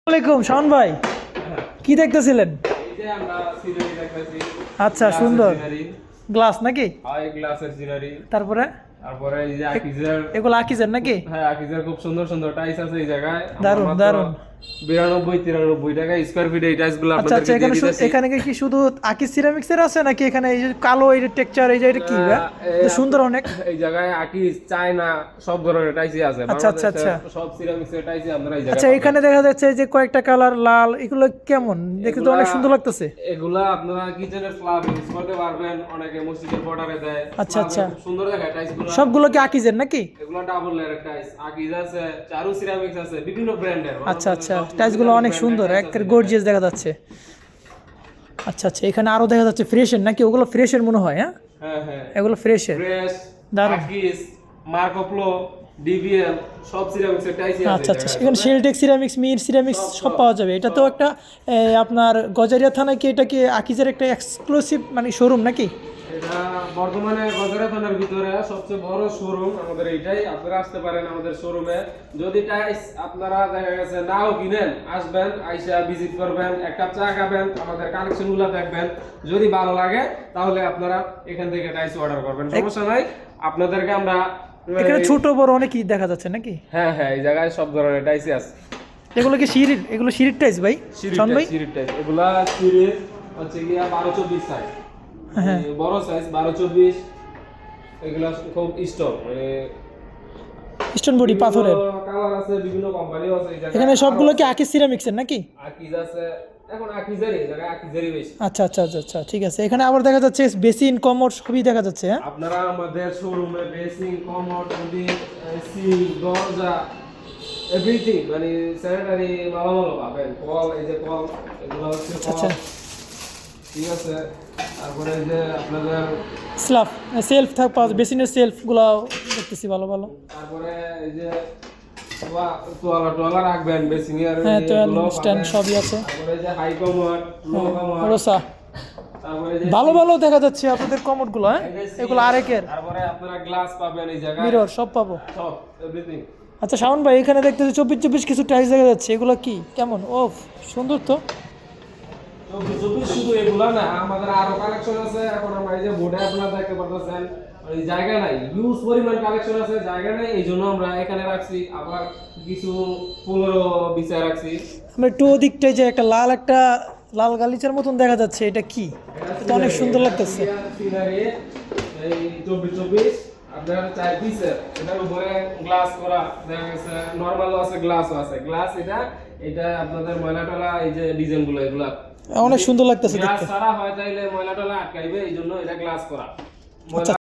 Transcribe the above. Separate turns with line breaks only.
আসসালামাইকুম শাওন ভাই, কি দেখতেছিলেন? আচ্ছা, সুন্দর গ্লাস নাকি? তারপরে এগুলো আকিজের নাকি?
হ্যাঁ, আকিজের খুব সুন্দর সুন্দর টাইলস আছে এই জায়গায়।
দারুন দারুন।
92-93 টাকা স্কয়ার ফিট এই টাইলস গুলো
আচ্ছা আচ্ছা,
আপনাদেরকে দিয়ে দিতেছি।
এখানে কি শুধু আকিজ সিরামিক্স এর আছে নাকি এখানে এই যে কালো এই যে টেক্সচার এই যে এটা কি ভাই? এটা সুন্দর অনেক।
এই জায়গায় আকিজ, চায়না সব ধরনের টাইলসই আছে।
আচ্ছা আচ্ছা আচ্ছা,
সব সিরামিক্স এর টাইলসই আপনারা এই জায়গায়
আচ্ছা এখানে দেখা যাচ্ছে যে কয়েকটা কালার লাল, এগুলো কেমন দেখতে? তো অনেক সুন্দর লাগতেছে।
এগুলা আপনারা কিচেনের স্ল্যাব ইউজ করতে পারবেন, অনেকে মসজিদের বর্ডারে দেয়।
আচ্ছা আচ্ছা,
খুব সুন্দর দেখায় টাইলসগুলো।
সবগুলো কি আকিজের নাকি?
এগুলো ডাবল লেয়ার টাইলস, আকিজ আছে, চারু সিরামিক্স আছে, বিভিন্ন ব্র্যান্ডের।
আচ্ছা আচ্ছা, টাইলসগুলো অনেক সুন্দর, একের গর্জিয়াস দেখা যাচ্ছে। আচ্ছা আচ্ছা, এখানে আরো দেখা যাচ্ছে ফ্রেশের নাকি? ওগুলো ফ্রেশের মনে হয়। হ্যাঁ
হ্যাঁ হ্যাঁ,
এগুলো ফ্রেশের।
ফ্রেশ,
দারুন।
আকিজ, মার্কোপ্লো, ডিবিএল সব সিরামিক্সের টাইলসই আছে।
আচ্ছা আচ্ছা, এখানে শেলটেক সিরামিক্স, মির সিরামিক্স সব পাওয়া যাবে। এটা তো একটা আপনার গজারিয়া থানায় কি এটা কি আকিজের একটা এক্সক্লুসিভ মানে শোরুম নাকি?
এটা বর্তমানে গজারিয়া থানার ভিতরে সবচেয়ে বড় শোরুম আমাদের এইটাই। আপনারা আসতে পারেন আমাদের শোরুমে। যদি টাইলস আপনারা দেখা গেছে নাও কিনেন, আসবেন, আইসা ভিজিট করবেন, এক কাপ চা খাবেন, আমাদের কালেকশনগুলো দেখবেন। যদি ভালো লাগে তাহলে আপনারা এখান থেকে টাইলস অর্ডার করবেন, সমস্যা নাই। আপনাদেরকে আমরা
এখানে ছোট বড় অনেকই দেখা যাচ্ছে নাকি?
হ্যাঁ হ্যাঁ, এই জায়গায় সব ধরনের টাইলসই আছে।
এগুলো কি সিঁড়ির? এগুলো সিঁড়ির টাইলস ভাই? শাওন ভাই,
সিঁড়ির টাইলস এগুলা সিঁড়ির হচ্ছে গিয়া 12-24 সাইজ।
হ্যাঁ
বড় সাইজ 12-24। এগুলা খুব স্ট্রং, মানে
স্টোন বডি পাথরের।
কালার আছে, বিভিন্ন কোম্পানি আছে এই জায়গায়।
এখানে সবগুলো কি আকিজ সিরামিক্সের নাকি?
আকিজ আছে, এখন আকিজেরই এই জায়গায় আকিজেরই বেশি।
আচ্ছা আচ্ছা আচ্ছা আচ্ছা, ঠিক আছে। এখানে আবার দেখা যাচ্ছে বেসিন, কমোড সবই দেখা যাচ্ছে। হ্যাঁ
আপনারা আমাদের শোরুমে বেসিং, কমোড, সিঙ্ক, দরজা, এভরিথিং মানে স্যানিটারি মালামাল পাবেন। কল, এই যে কল, এগুলো হচ্ছে
আচ্ছা,
কল, ঠিক আছে। তারপরে এই যে আপনাদের
স্ল্যাব সেলফ থাকা, বেসিনের সেলফগুলো দেখতেছি ভালো ভালো।
তারপরে এই যে তোয়ালা রাখবেন বেসিং এর,
হ্যাঁ,
এগুলো
স্ট্যান্ড
পাবেন।
সবই আছে।
তারপরে এই যে হাই কমোড, লো কমোড,
রোসা
তারপরে যে
ভালো ভালো দেখা যাচ্ছে আপনাদের কমোডগুলো। হ্যাঁ এগুলো আরেকের।
তারপরে আপনারা গ্লাস পাবেন এই জায়গায়,
মিরর সব পাবো।
সব এভরিথিং।
আচ্ছা শাওন ভাই, এখানে দেখতেছি 24-24 কিছু টাইলস দেখা যাচ্ছে, এগুলো কি কেমন? ও সুন্দর তো।
শুধু এগুলা না, আমাদের আরো কালেকশন আছে। এখন আমরা এই যে বোর্ডে আপনারা দেখতে পাচ্ছেন, এই জায়গা নাই, হিউজ পরিমাণ কালেকশন আছে, জায়গা নাই, এই জন্য আমরা এখানে রাখছি। আবার কিছু ফুলেরও বিছায় রাখছি।
আমরা একটু ওদিকটায় যে একটা লাল গালিচার মতন দেখা যাচ্ছে, এটা কি? এটা অনেক সুন্দর লাগতেছে।
সিনারি এই 24-24 আপনার 4 পিসের, এটার উপরে গ্লাস করা দেখা গেছে, নরমালও আছে, গ্লাসও আছে। গ্লাস এটা আপনাদের ময়লা টলা, এই যে ডিজাইনগুলো এগুলা
অনেক সুন্দর লাগতেছে
গ্লাস
দেখতে।
ছাড়া হয় তাইলে ময়লা টলা আটকাইবে, এই জন্য এটা গ্লাস করা।
আচ্ছা